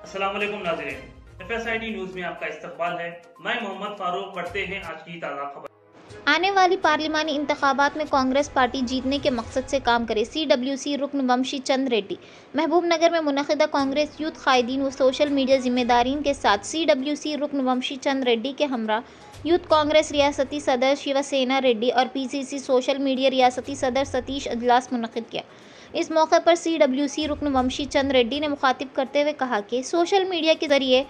अस्सलाम वालेकुम नाज़रीन, FSID न्यूज में आपका इस्तकबाल है। मैं मोहम्मद फारूक। पढ़ते हैं आज की ताज़ा खबर। आने वाली पार्लिमानी इंतखाबात में कांग्रेस पार्टी जीतने के मकसद से काम करे। CWC रुकन वंशी चंद रेड्डी। महबूबनगर में मुनक़िदा कांग्रेस यूथ कायदीन व सोशल मीडिया जिम्मेदारीन के साथ CWC रुकन वंशी चंद रेड्डी के हमरा यूथ कांग्रेस रियासती सदर शिवसेना रेड्डी और PCC सोशल मीडिया रियासती सदर सतीश अजलास मुनक़िद किया। इस मौके पर CWC रुकन वंशी चंद रेड्डी ने मुखातिब करते हुए कहा कि सोशल मीडिया के जरिए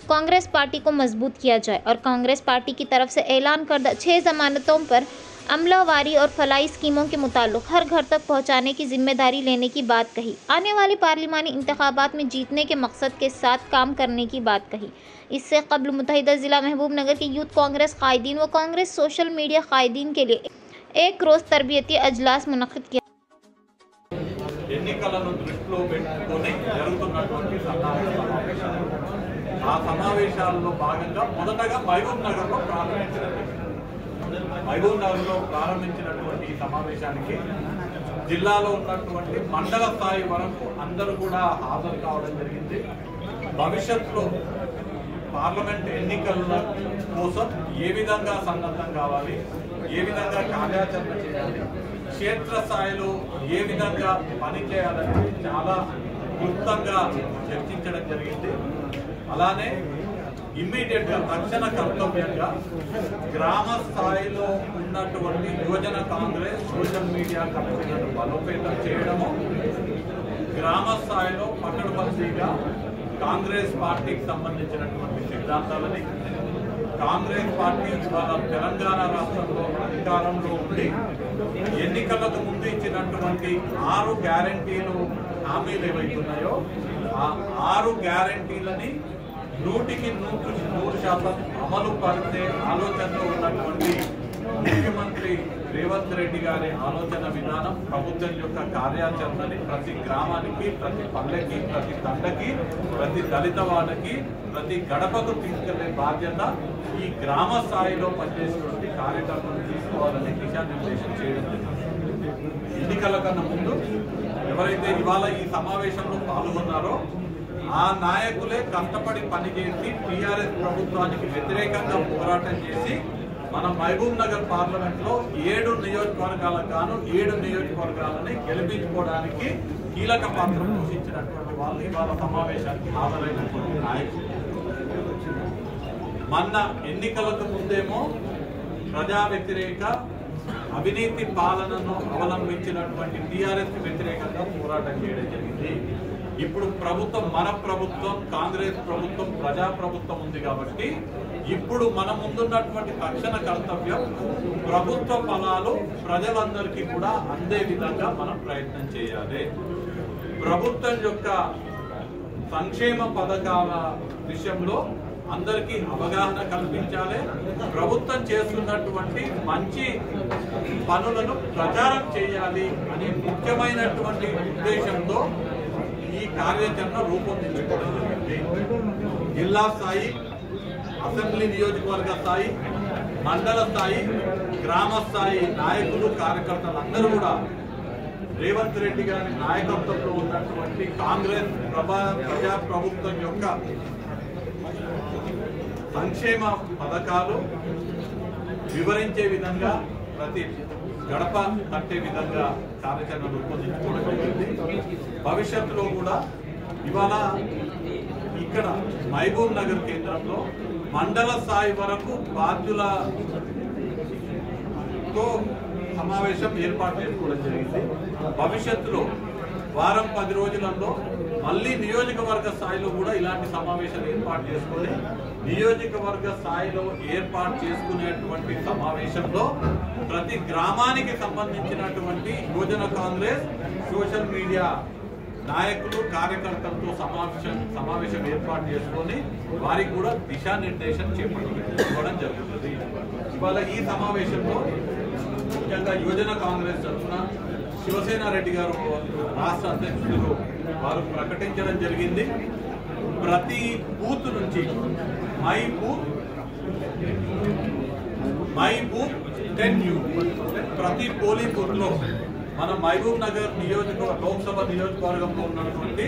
कांग्रेस पार्टी को मजबूत किया जाए और कांग्रेस पार्टी की तरफ से ऐलान करदा 6 जमानतों पर अमलावारी और फलाई स्कीमों के मुताल्लिक़ हर घर तक पहुंचाने की जिम्मेदारी लेने की बात कही। आने वाली पार्लिमानी इंतखाबात में जीतने के मकसद के साथ काम करने की बात कही। इससे कबल मुत्तहिदा ज़िला महबूबनगर के यूथ कांग्रेस कायदीन व कांग्रेस सोशल मीडिया कायदीन के लिए एक रोज़ तरबियती अजलास मुनक़िद किया। ఎన్నికలను దృష్టిలో పెట్టుకొని జరుగుతున్నటువంటి సమావేశాలు ఆ సమావేశాల్లో భాగంగా మొదటగా మహబూబ్నగర్లో ప్రారంభించినటువంటి ఈ సమావేశానికి జిల్లాలో ఉన్నటువంటి మండల స్థాయి వరకు అందరూ కూడా హాజరు కావడం జరిగింది। భవిష్యత్తులో పార్లమెంట్ ఎన్నికల కోసం ఏ విధంగా సన్నద్ధం కావాలి, ఏ విధంగా కార్యాచరణ చేయాలి, క్షేత్రస్థాయిలో ఏ విధంగా పనిచేయాలని చాలా క్లుప్తంగా చర్చించడం జరిగింది। అలానే ఇమ్మీడియట్గా తక్షణ కర్తవ్యంగా గ్రామ స్థాయిలో ఉన్నటువంటి యువజన కాంగ్రెస్ సోషల్ మీడియా కమిటీలను బలోపేతం చేయడము, గ్రామ స్థాయిలో పకడ్బందీగా కాంగ్రెస్ పార్టీకి సంబంధించినటువంటి సిద్ధాంతాలని, కాంగ్రెస్ పార్టీ ఇవాళ తెలంగాణ రాష్ట్రంలో అధికారంలో ఉండి ఎన్నికలకు ముందు ఇచ్చినటువంటి 6 గ్యారంటీలు హామీలు ఏవైతున్నాయో ఆ 6 గ్యారంటీలని 100కి 100% అమలు పరిచే ఆలోచనలో ఉన్నటువంటి ముఖ్యమంత్రి రేవంత్ రెడ్డి గారి ఆలోచన విధానం ప్రభుత్వం యొక్క కార్యాచరణని ప్రతి గ్రామానికి, ప్రతి పల్లెకి, ప్రతి తండకి, ప్రతి దళిత వాడకి, ప్రతి గడపకు తీసుకెళ్లే బాధ్యత ఈ గ్రామ స్థాయిలో పనిచేసేటువంటి కార్యకర్తలు తీసుకోవాలని దిశానిర్దేశం చేయడం జరిగింది। ఎన్నికల కన్నా ముందు ఎవరైతే ఇవాళ ఈ సమావేశంలో పాల్గొన్నారో ఆ నాయకులే కష్టపడి పనిచేసి టీఆర్ఎస్ ప్రభుత్వానికి వ్యతిరేకంగా పోరాటం చేసి మన మహబూబ్ నగర్ పార్లమెంట్లో 7 నియోజకవర్గాలకు గాను 7 నియోజకవర్గాలని గెలిపించుకోవడానికి కీలక పాత్ర పోషించినటువంటి వాళ్ళు ఇవాళ సమావేశానికి హాజరైనటువంటి నాయకులు। మొన్న ఎన్నికలకు ముందేమో ప్రజా వ్యతిరేక అవినీతి పాలనను అవలంబించినటువంటి టీఆర్ఎస్ వ్యతిరేకంగా పోరాటం చేయడం జరిగింది। ఇప్పుడు ప్రభుత్వం మన ప్రభుత్వం, కాంగ్రెస్ ప్రభుత్వం, ప్రజా ప్రభుత్వం ఉంది కాబట్టి ఇప్పుడు మన ముందున్నటువంటి తక్షణ కర్తవ్యం ప్రభుత్వ ఫలాలు ప్రజలందరికీ కూడా అందే విధంగా మనం ప్రయత్నం చేయాలి। ప్రభుత్వం యొక్క సంక్షేమ పథకాల విషయంలో అందరికీ అవగాహన కల్పించాలి। ప్రభుత్వం చేస్తున్నటువంటి మంచి పనులను ప్రచారం చేయాలి అనే ముఖ్యమైనటువంటి ఉద్దేశంతో ఈ కార్యాచరణ రూపొందించుకోవడం జరిగింది। జిల్లా స్థాయి, అసెంబ్లీ నియోజకవర్గ స్థాయి, మండల స్థాయి, గ్రామ స్థాయి నాయకులు, కార్యకర్తలు అందరూ కూడా రేవంత్ రెడ్డి గారి నాయకత్వంలో ఉన్నటువంటి కాంగ్రెస్ ప్రజా ప్రభుత్వం యొక్క సంక్షేమ పథకాలు వివరించే విధంగా, ప్రతి గడప తట్టే విధంగా కార్యాచరణ రూపొందించుకోవడం జరిగింది। భవిష్యత్తులో కూడా ఇవాళ ఇక్కడ మహబూబ్ నగర్ కేంద్రంలో మండల స్థాయి వరకు బాధ్యులతో సమావేశం ఏర్పాటు చేసుకోవడం జరిగింది। భవిష్యత్తులో వారం 10 రోజులలో మళ్ళీ నియోజకవర్గ స్థాయిలో కూడా ఇలాంటి సమావేశాలు ఏర్పాటు చేసుకొని నియోజకవర్గ స్థాయిలో ఏర్పాటు చేసుకునేటువంటి సమావేశంలో ప్రతి గ్రామానికి సంబంధించినటువంటి యువజన కాంగ్రెస్ సోషల్ మీడియా నాయకులు, కార్యకర్తలతో సమావేశం ఏర్పాటు చేసుకొని వారికి కూడా దిశానిర్దేశం చేపట్టడం జరుగుతుంది। ఇవాళ ఈ సమావేశంలో ముఖ్యంగా యువజన కాంగ్రెస్ తరఫున శివసేన రెడ్డి గారు రాష్ట్ర అధ్యక్షులు వారు ప్రకటించడం జరిగింది। ప్రతి బూత్ నుంచి మై బూత్ 10 ప్రతి పోలింగ్ బూత్ లో మన మహబూబ్ నగర్ లోక్సభ నియోజకవర్గంలో ఉన్నటువంటి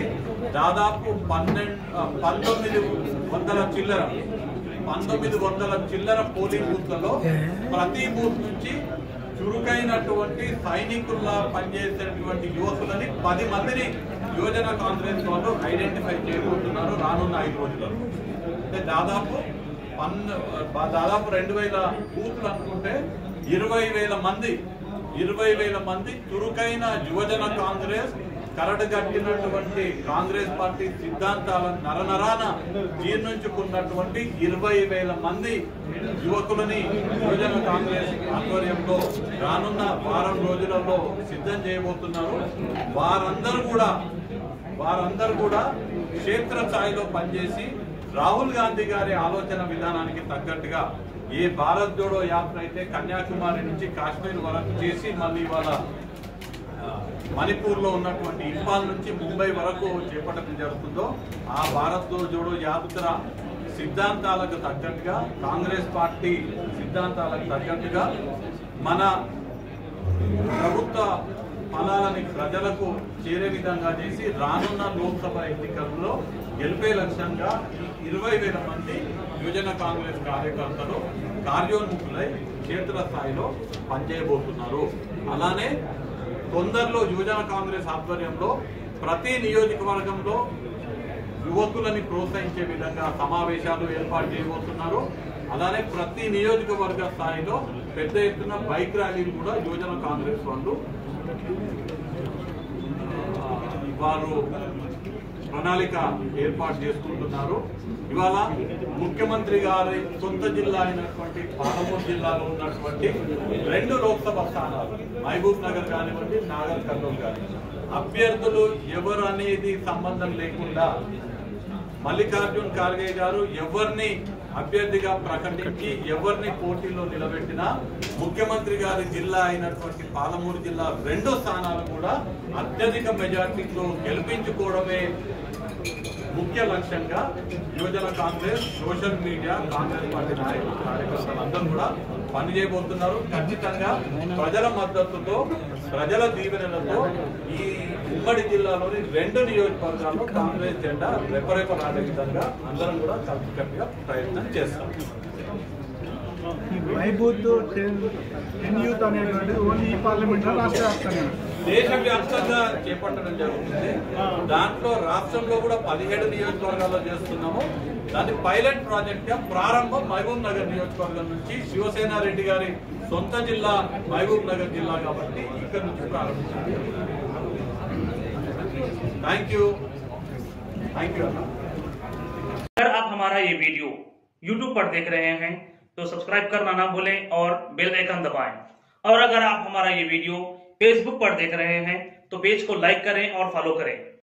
దాదాపు 1900 చిల్లర పోలింగ్ బూత్లలో ప్రతి బూత్ నుంచి చురుకైనటువంటి సైనికుల్లా పనిచేసేటువంటి యువకులని 10 మందిని యువజన కాంగ్రెస్ వాళ్ళు ఐడెంటిఫై చేయబోతున్నారు రానున్న 5 రోజులలో. అంటే దాదాపు 2000 బూత్లు అనుకుంటే 20,000 మంది చురుకైన యువజన కాంగ్రెస్ కరడుగట్టినటువంటి కాంగ్రెస్ పార్టీ సిద్ధాంతాలను నరనరాన జీర్ణించుకున్నటువంటి 20,000 మంది యువకులని యువజన కాంగ్రెస్ ఆధ్వర్యంలో రానున్న వారం రోజులలో సిద్ధం చేయబోతున్నారు. వారందరూ కూడా క్షేత్రస్థాయిలో పనిచేసి రాహుల్ గాంధీ గారి ఆలోచన విధానానికి తగ్గట్టుగా ఏ భారత్ జోడో యాత్ర అయితే కన్యాకుమారి నుంచి కాశ్మీర్ వరకు చేసి మళ్ళీ వాళ్ళ మణిపూర్ లో ఉన్నటువంటి ఇంపాల్ నుంచి ముంబై వరకు చేపట్టడం జరుగుతుందో ఆ భారత్ జోడో యాత్ర సిద్ధాంతాలకు తగ్గట్టుగా కాంగ్రెస్ పార్టీ సిద్ధాంతాలకు తగ్గట్టుగా మన ప్రభుత్వ ఫలాలని ప్రజలకు చేరే విధంగా చేసి రానున్న లోక్సభ ఎన్నికల్లో గెలిపే లక్ష్యంగా 20,000 మంది యువజన కాంగ్రెస్ కార్యకర్తలు కార్యోన్ముఖులై క్షేత్రస్థాయిలో పనిచేయబోతున్నారు. అలానే తొందరలో యువజన కాంగ్రెస్ ఆధ్వర్యంలో ప్రతి నియోజకవర్గంలో యువకులని ప్రోత్సహించే విధంగా సమావేశాలు ఏర్పాటు చేయబోతున్నారు. అలానే ప్రతి నియోజకవర్గ స్థాయిలో పెద్ద ఎత్తున బైక్ ర్యాలీలు కూడా యువజన కాంగ్రెస్ వారు ప్రణాళిక ఏర్పాటు చేసుకుంటున్నారు. ఇవాళ ముఖ్యమంత్రి గారి సొంత జిల్లా అయినటువంటి పాలమూరు జిల్లాలో ఉన్నటువంటి 2 లోక్సభ స్థానాలు మహబూబ్ నగర్ కానివ్వండి, నాగర్ కర్నూలు కానివ్వండి, అభ్యర్థులు ఎవరు అనేది సంబంధం లేకుండా మల్లికార్జున్ ఖార్గే గారు ఎవరిని అభ్యర్థిగా ప్రకటించి ఎవరిని పోటీలో నిలబెట్టినా ముఖ్యమంత్రి గారి జిల్లా అయినటువంటి పాలమూరు జిల్లా 2 స్థానాలు కూడా అత్యధిక మెజార్టీతో గెలిపించుకోవడమే ముఖ్య లక్ష్యంగా యువజన Congress social media Congress party నాయకులు కార్యకర్తలందరూ కూడా పనిచేయబోతున్నారు. ఖచ్చితంగా ప్రజల మద్దతుతో ప్రజల దీవెనలతో ఈ ఉమ్మడి జిల్లాలోని 2 నియోజకవర్గాల్లో కాంగ్రెస్ జెండా రెపరెపలాడే విధంగా అందరం కూడా కలిసికట్టుగా ప్రయత్నం చేస్తాం. దేశవ్యాప్తంగా చేపట్టడం జరుగుతుంది. దాంట్లో రాష్ట్రంలో కూడా 17 నియోజకవర్గాల్లో చేస్తున్నాము. దాని పైలట్ ప్రాజెక్ట్ గా ప్రారంభం మహబూబ్ నగర్ నియోజకవర్గం నుంచి శివసేన రెడ్డి గారి సొంత జిల్లా మహబూబ్ నగర్ జిల్లా కాబట్టి ఇక్కడ నుంచి ప్రారంభించారు. Thank you. अगर आप हमारा ये वीडियो YouTube पर देख रहे हैं तो सब्सक्राइब करना ना भूलें और बेल आइकन दबाएं। और अगर आप हमारा ये वीडियो Facebook पर देख रहे हैं तो पेज को लाइक करें और फॉलो करें।